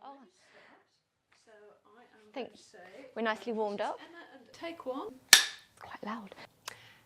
Oh. So I am Think going to say we're nicely warmed up. Emma, and take one. It's quite loud.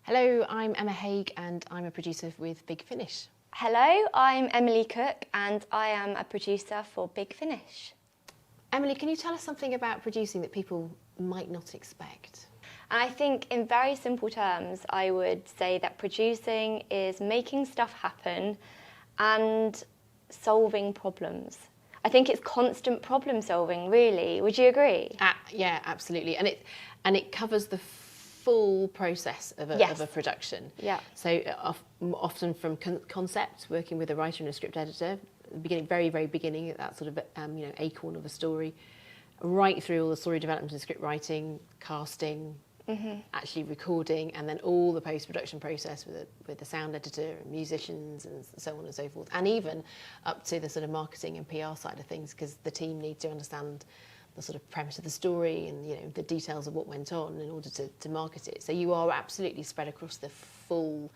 Hello, I'm Emma Haigh and I'm a producer with Big Finish. Hello, I'm Emily Cook and I am a producer for Big Finish. Emily, can you tell us something about producing that people might not expect? And I think in very simple terms, I would say that producing is making stuff happen and solving problems. I think it's constant problem solving, really. Would you agree? Yeah, absolutely. And it covers the full process of a production. Yeah. So often from concept, working with a writer and a script editor, beginning, very, very beginning at that sort of acorn of a story, right through all the story development and script writing, casting, actually recording, and then all the post-production process with the sound editor and musicians and so on and so forth, and even up to the sort of marketing and PR side of things, because the team need to understand the sort of premise of the story and the details of what went on in order to market it. So you are absolutely spread across the full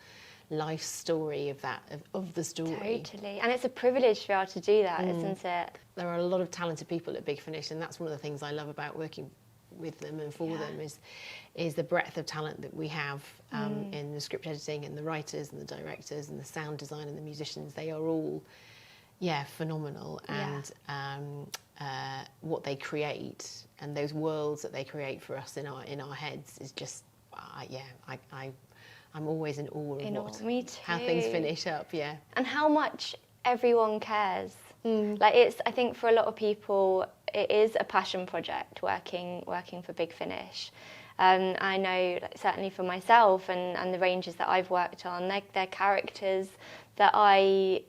life story of the story. Totally. And it's a privilege to be able to do that, isn't it? There are a lot of talented people at Big Finish, and that's one of the things I love about working with them and for them is the breadth of talent that we have in the script editing and the writers and the directors and the sound design and the musicians. They are all phenomenal, and what they create and those worlds that they create for us in our heads is just I'm always in awe of how things finish up. And how much everyone cares. I think for a lot of people it is a passion project working for Big Finish. I know, certainly for myself and the ranges that I've worked on, they're characters that I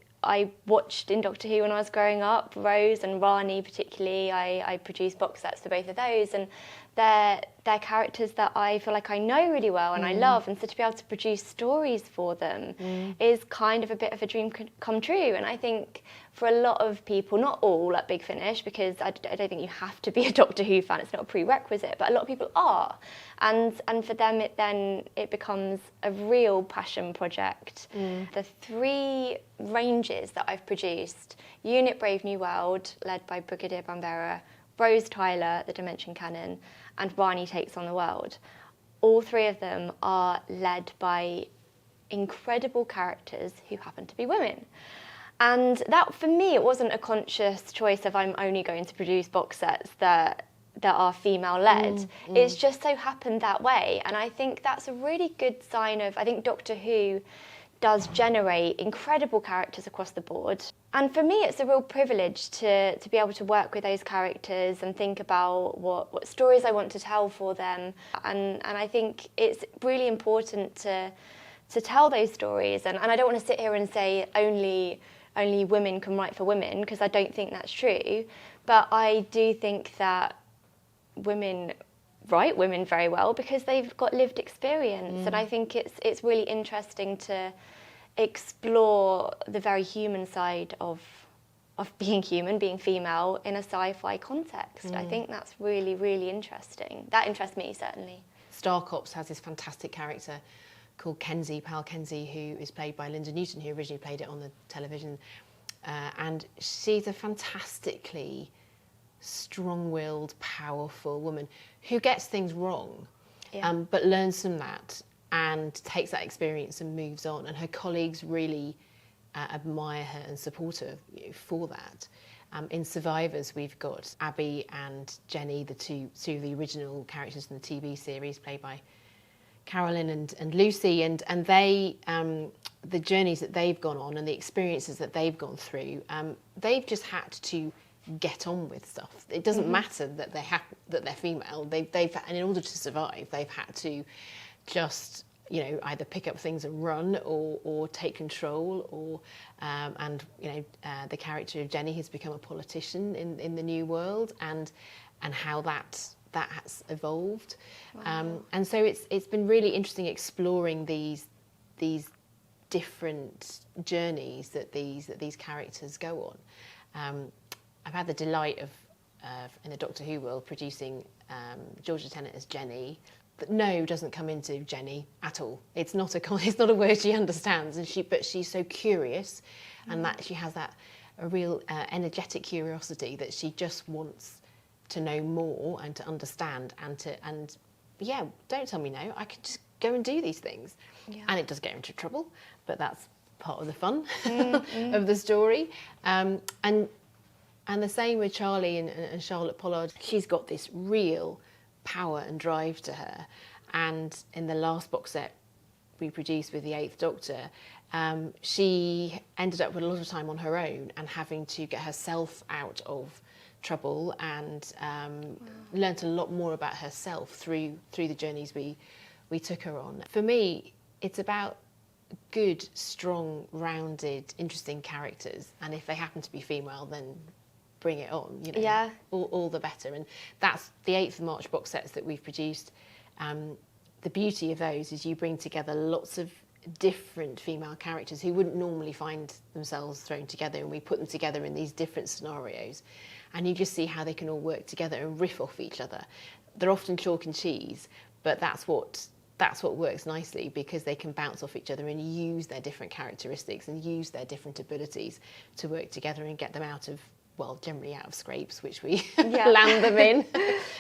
watched in Doctor Who when I was growing up. Rose and Rani particularly, I produced box sets for both of those, and they're characters that I feel like I know really well and I love, and so to be able to produce stories for them is kind of a bit of a dream come true. And I think for a lot of people, not all at Big Finish, because I don't think you have to be a Doctor Who fan, it's not a prerequisite, but a lot of people are, and for them it becomes a real passion project. The 3 ranges that I've produced, Unit Brave New World, led by Brigadier Bambera, Rose Tyler, the Dimension Cannon, and Rani Takes on the World. All 3 of them are led by incredible characters who happen to be women. And that, for me, it wasn't a conscious choice of I'm only going to produce box sets that are female-led. It's just so happened that way. And I think that's a really good sign of, I think Doctor Who does generate incredible characters across the board. And for me, it's a real privilege to be able to work with those characters and think about what stories I want to tell for them. And I think it's really important to tell those stories. And I don't want to sit here and say only women can write for women, because I don't think that's true. But I do think that women write women very well because they've got lived experience. And I think it's really interesting to explore the very human side of being human, being female in a sci-fi context. I think that's really, really interesting. That interests me, certainly. Star Cops has this fantastic character called Kenzie, Pal Kenzie, who is played by Linda Newton, who originally played it on the television. And she's a fantastically strong-willed, powerful woman who gets things wrong, but learns from that and takes that experience and moves on. And her colleagues really admire her and support her for that. In Survivors, we've got Abby and Jenny, two of the original characters in the TV series, played by Carolyn and Lucy, and they the journeys that they've gone on and the experiences that they've gone through, they've just had to get on with stuff. It doesn't matter that they're female. And in order to survive, they've had to just either pick up things and run or take control, or the character of Jenny has become a politician in the new world, and how that has evolved. Wow. And so it's been really interesting exploring these different journeys that these characters go on. I've had the delight of in the Doctor Who world producing Georgia Tennant as Jenny. But no doesn't come into Jenny at all. It's not a word she understands, but she's so curious, and that she has that real energetic curiosity that she just wants to know more and to understand and yeah, don't tell me no, I can just go and do these things. Yeah. And it does get her into trouble, but that's part of the fun of the story. And the same with Charlie and Charlotte Pollard. She's got this real power and drive to her. And in the last box set we produced with the Eighth Doctor, she ended up with a lot of time on her own and having to get herself out of trouble, and learnt a lot more about herself through the journeys we took her on. For me, it's about good, strong, rounded, interesting characters, and if they happen to be female, then bring it on, you know. Yeah. All the better. And that's the 8th of March box sets that we've produced. The beauty of those is you bring together lots of different female characters who wouldn't normally find themselves thrown together, and we put them together in these different scenarios, and you just see how they can all work together and riff off each other. They're often chalk and cheese, but that's what works nicely, because they can bounce off each other and use their different characteristics and use their different abilities to work together and get them out of, well, generally out of scrapes, which we land them in.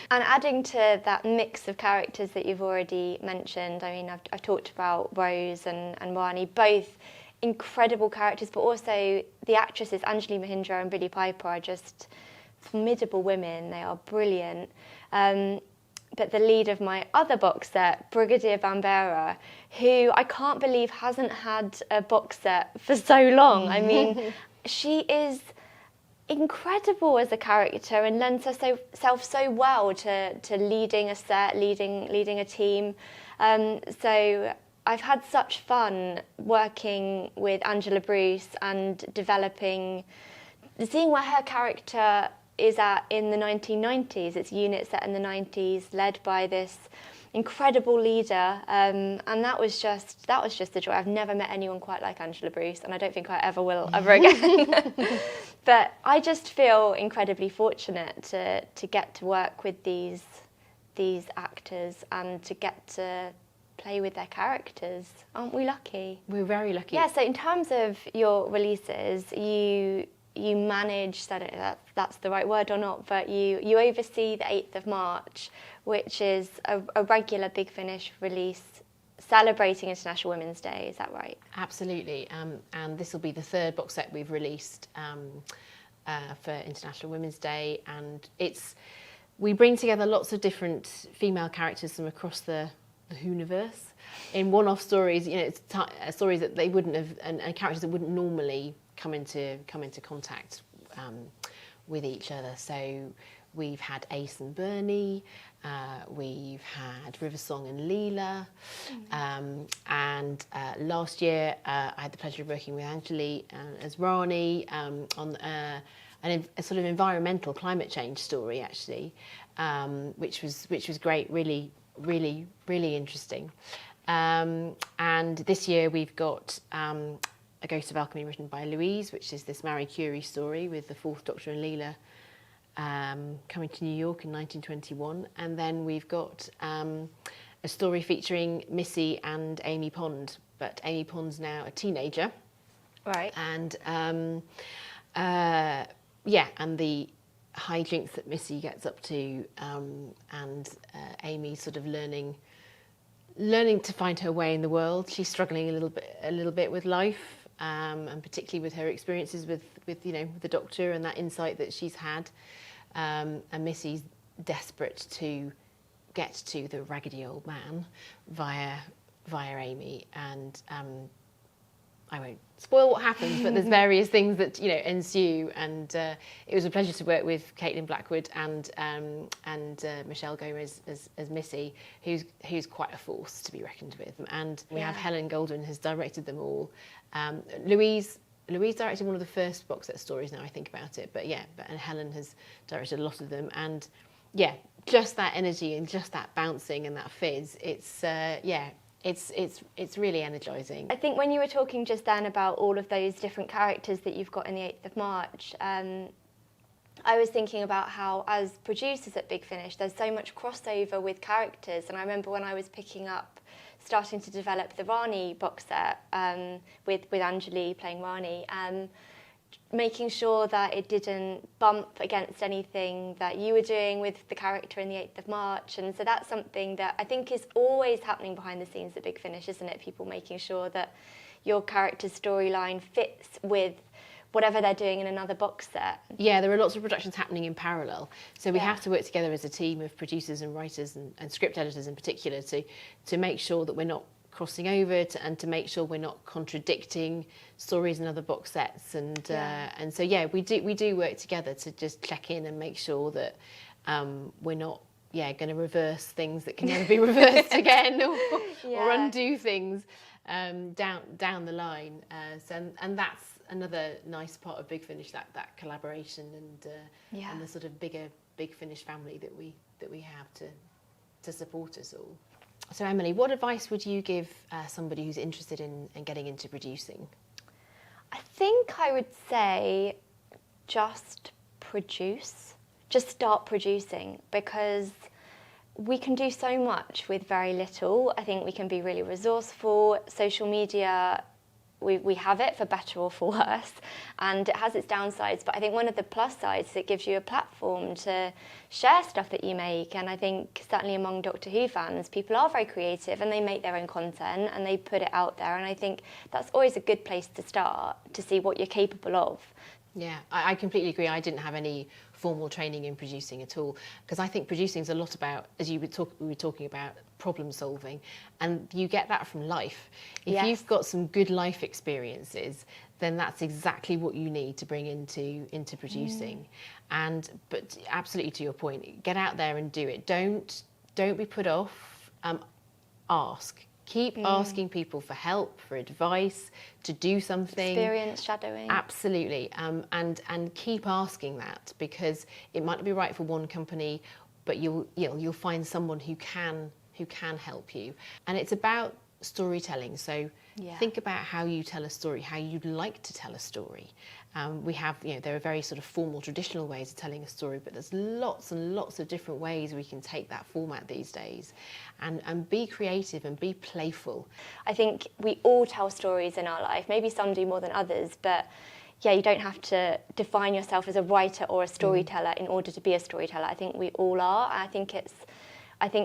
And adding to that mix of characters that you've already mentioned, I mean, I've talked about Rose and Rani, both incredible characters, but also the actresses, Anjali Mahindra and Billie Piper, are just formidable women. They are brilliant. But the lead of my other box set, Brigadier Bambera, who I can't believe hasn't had a box set for so long. I mean, she is incredible as a character and lends herself so well to leading a set, leading a team. So I've had such fun working with Angela Bruce and seeing where her character is at in the 1990s. It's a unit set in the 90s, led by this incredible leader, and that was just a joy. I've never met anyone quite like Angela Bruce, and I don't think I ever will ever again. But I just feel incredibly fortunate to get to work with these actors and to get to play with their characters. Aren't we lucky? We're very lucky. Yeah, so in terms of your releases, you manage, I don't know if that's the right word or not, but you oversee the 8th of March, which is a regular Big Finish release celebrating International Women's Day. Is that right? Absolutely. And this will be the 3rd box set we've released for International Women's Day. And we bring together lots of different female characters from across the Whoniverse in one-off stories. You know, it's stories that they wouldn't have, and characters that wouldn't normally come into contact with each other. So we've had Ace and Bernie, we've had Riversong and Leela, and last year I had the pleasure of working with Anjali as Rani on a sort of environmental climate change story, actually, which was great, really interesting. And this year we've got A Ghost of Alchemy, written by Louise, which is this Marie Curie story with the 4th Doctor and Leela coming to New York in 1921. And then we've got a story featuring Missy and Amy Pond, but Amy Pond's now a teenager. Right. And and the hijinks that Missy gets up to, and Amy sort of learning to find her way in the world. She's struggling a little bit with life, and particularly with her experiences with the Doctor and that insight that she's had. And Missy's desperate to get to the raggedy old man via Amy, and I won't spoil what happens, but there's various things that ensue, and it was a pleasure to work with Caitlin Blackwood and Michelle Gomez as Missy, who's quite a force to be reckoned with. And we have Helen Goldwyn has directed them all. Louise directed one of the first box set stories, now I think about it, and Helen has directed a lot of them, and just that energy and just that bouncing and that fizz, it's really energising. I think when you were talking just then about all of those different characters that you've got in the 8th of March, I was thinking about how, as producers at Big Finish, there's so much crossover with characters. And I remember when I was starting to develop the Rani box set with Anjali playing Rani, making sure that it didn't bump against anything that you were doing with the character in the 8th of March. And so that's something that I think is always happening behind the scenes at Big Finish, isn't it? People making sure that your character's storyline fits with whatever they're doing in another box set. Yeah, there are lots of productions happening in parallel. So we Yeah. have to work together as a team of producers and writers and script editors in particular to make sure that we're not crossing over and to make sure we're not contradicting stories in other box sets. And so we do work together to just check in and make sure that we're not going to reverse things that can never be reversed again or undo things down the line. And that's another nice part of Big Finish, that collaboration and the sort of Big Finish family that we have to support us all. So Emily, what advice would you give somebody who's interested in getting into producing? I think I would say just produce, just start producing, because we can do so much with very little. I think we can be really resourceful. Social media, we have it for better or for worse, and it has its downsides, but I think one of the plus sides is it gives you a platform to share stuff that you make. And I think certainly among Doctor Who fans, people are very creative and they make their own content and they put it out there, and I think that's always a good place to start, to see what you're capable of. Yeah, I completely agree. I didn't have any formal training in producing at all, because I think producing is a lot about, as we were talking about, problem solving, and you get that from life. If you've got some good life experiences, then that's exactly what you need to bring into producing. But absolutely, to your point, get out there and do it. Don't be put off. Ask. Keep asking people for help, for advice, to do something. Experience shadowing. Absolutely, and keep asking that, because it might not be right for one company, but you'll find someone who can help you. And it's about storytelling. So think about how you tell a story, how you'd like to tell a story. We have, there are very sort of formal, traditional ways of telling a story, but there's lots and lots of different ways we can take that format these days. And be creative and be playful. I think we all tell stories in our life. Maybe some do more than others, but you don't have to define yourself as a writer or a storyteller in order to be a storyteller. I think we all are. I think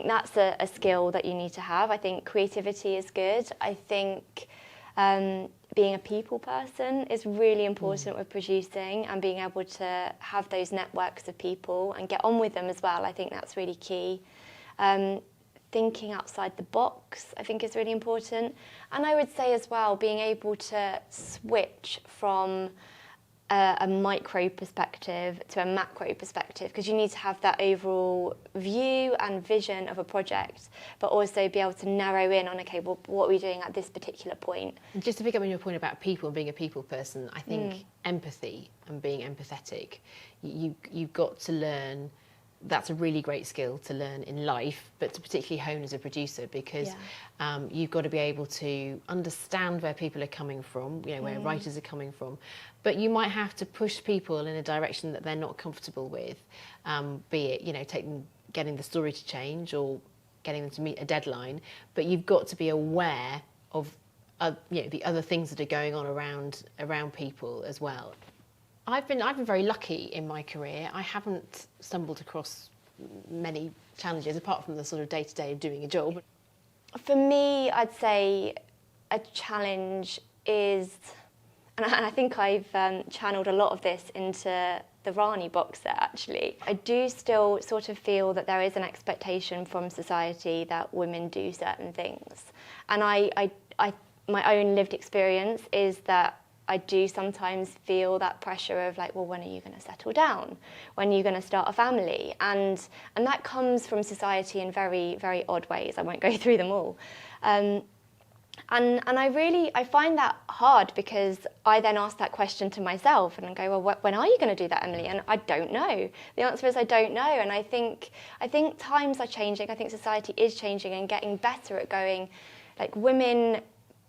that's a skill that you need to have. I think creativity is good. I think being a people person is really important with producing, and being able to have those networks of people and get on with them as well. I think that's really key. Thinking outside the box, I think, is really important. And I would say as well, being able to switch from a micro perspective to a macro perspective, because you need to have that overall view and vision of a project, but also be able to narrow in on, okay, well, what are we doing at this particular point? And just to pick up on your point about people and being a people person, I think empathy and being empathetic, you've got to learn. That's a really great skill to learn in life, but to particularly hone as a producer, because you've got to be able to understand where people are coming from, where writers are coming from, but you might have to push people in a direction that they're not comfortable with, be it, getting the story to change or getting them to meet a deadline, but you've got to be aware of the other things that are going on around people as well. I've been very lucky in my career. I haven't stumbled across many challenges apart from the sort of day-to-day of doing a job. For me, I'd say a challenge is, and I think I've channeled a lot of this into the Rani box set actually. I do still sort of feel that there is an expectation from society that women do certain things. And my own lived experience is that I do sometimes feel that pressure of like, well, when are you going to settle down? When are you going to start a family? And that comes from society in very, very odd ways. I won't go through them all. And I find that hard, because I then ask that question to myself and I go, well, when are you going to do that, Emily? And I don't know. The answer is I don't know. And I think times are changing. I think society is changing and getting better at going, like, women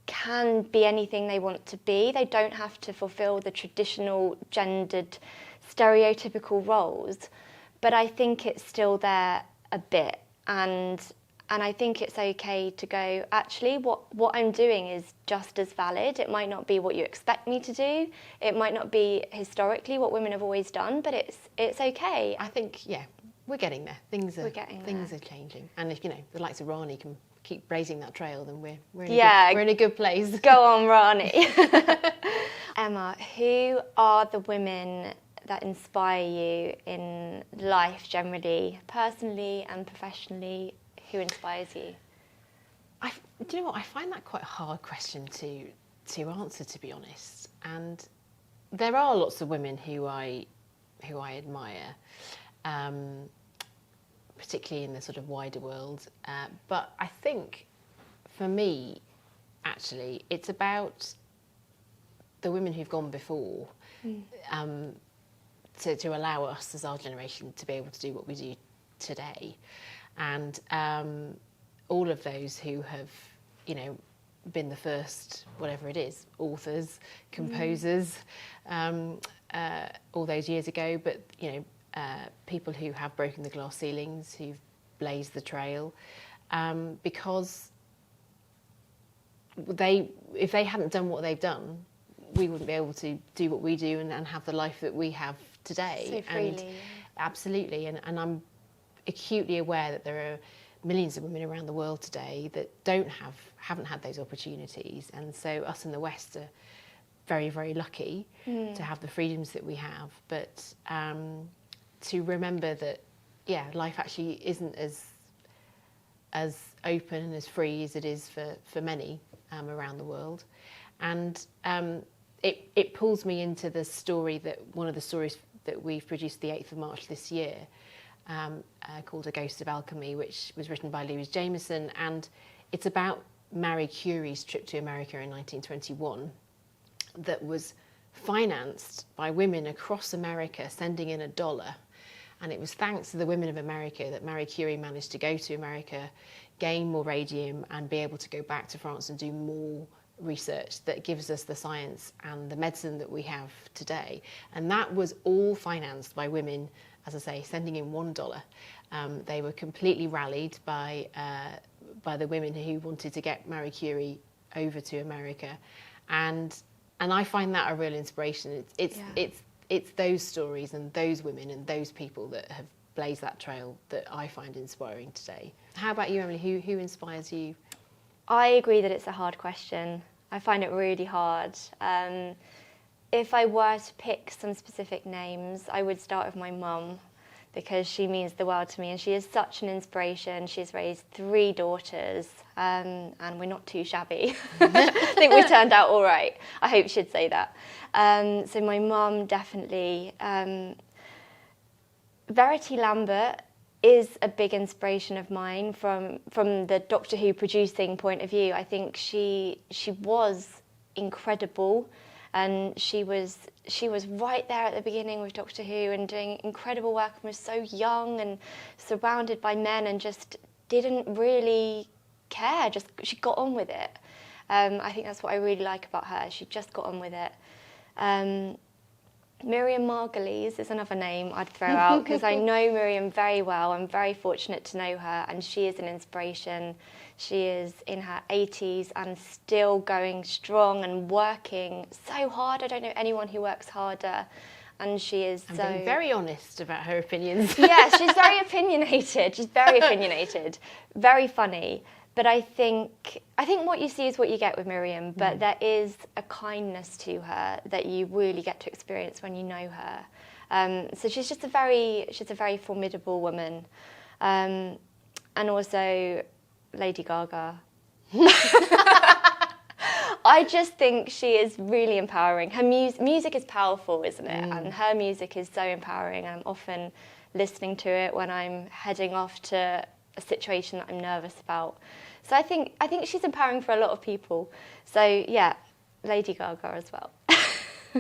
can be anything they want to be. They don't have to fulfill the traditional gendered stereotypical roles, but I think it's still there a bit, and I think it's okay to go, actually, what I'm doing is just as valid. It might not be what you expect me to do. It might not be historically what women have always done, but it's okay. I think, yeah, we're getting there. Things are We're changing. And if, the likes of Rani can keep blazing that trail, then we're in a good place. Go on, Rani. Emma, who are the women that inspire you in life generally, personally and professionally? Who inspires you? Do you know what? I find that quite a hard question to answer, to be honest. And there are lots of women who I admire, particularly in the sort of wider world. But I think, for me, actually, it's about the women who've gone before, to allow us as our generation to be able to do what we do today. And all of those who have, been the first, whatever it is, authors, composers, all those years ago, but, people who have broken the glass ceilings, who've blazed the trail, because if they hadn't done what they've done, we wouldn't be able to do what we do and have the life that we have today. So freely. And absolutely, and I'm acutely aware that there are millions of women around the world today that haven't had those opportunities, and so us in the West are very, very lucky to have the freedoms that we have. But to remember that, life actually isn't as open and as free as it is for many around the world, and it pulls me into the story one of the stories that we've produced the 8th of March this year, called A Ghost of Alchemy, which was written by Louise Jameson, and it's about Marie Curie's trip to America in 1921 that was financed by women across America sending in $1. And it was thanks to the women of America that Marie Curie managed to go to America, gain more radium, and be able to go back to France and do more research that gives us the science and the medicine that we have today. And that was all financed by women, as I say, sending in $1. They were completely rallied by the women who wanted to get Marie Curie over to America, and I find that a real inspiration. It's those stories and those women and those people that have blazed that trail that I find inspiring today. How about you, Emily? Who inspires you? I agree that it's a hard question. I find it really hard. If I were to pick some specific names, I would start with my mum, because she means the world to me and she is such an inspiration. She's raised 3 daughters, and we're not too shabby. I think we turned out all right. I hope she'd say that. So my mum, definitely. Verity Lambert is a big inspiration of mine from the Doctor Who producing point of view. I think she was incredible, and she was right there at the beginning with Doctor Who and doing incredible work, and was so young and surrounded by men and just didn't really care. She got on with it. I think that's what I really like about her. She just got on with it. Miriam Margolyes is another name I'd throw out, because I know Miriam very well. I'm very fortunate to know her, and she is an inspiration. She is in her 80s and still going strong and working so hard. I don't know anyone who works harder, and she is and being very honest about her opinions. Yeah, she's very opinionated. She's very opinionated, very funny. But I think what you see is what you get with Miriam, but there is a kindness to her that you really get to experience when you know her. So she's a very formidable woman. And also Lady Gaga. I just think she is really empowering. Her music is powerful, isn't it? And her music is so empowering. I'm often listening to it when I'm heading off to a situation that I'm nervous about. So I think she's empowering for a lot of people. So yeah, Lady Gaga as well.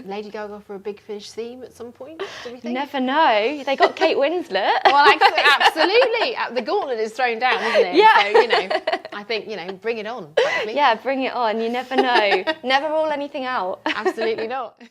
Lady Gaga for a Big Finish theme at some point, do we think? Never know. They got Kate Winslet. Well, absolutely. The gauntlet is thrown down, isn't it? Yeah. So, I think, bring it on. Practically. Yeah, bring it on. You never know. Never rule anything out. Absolutely not.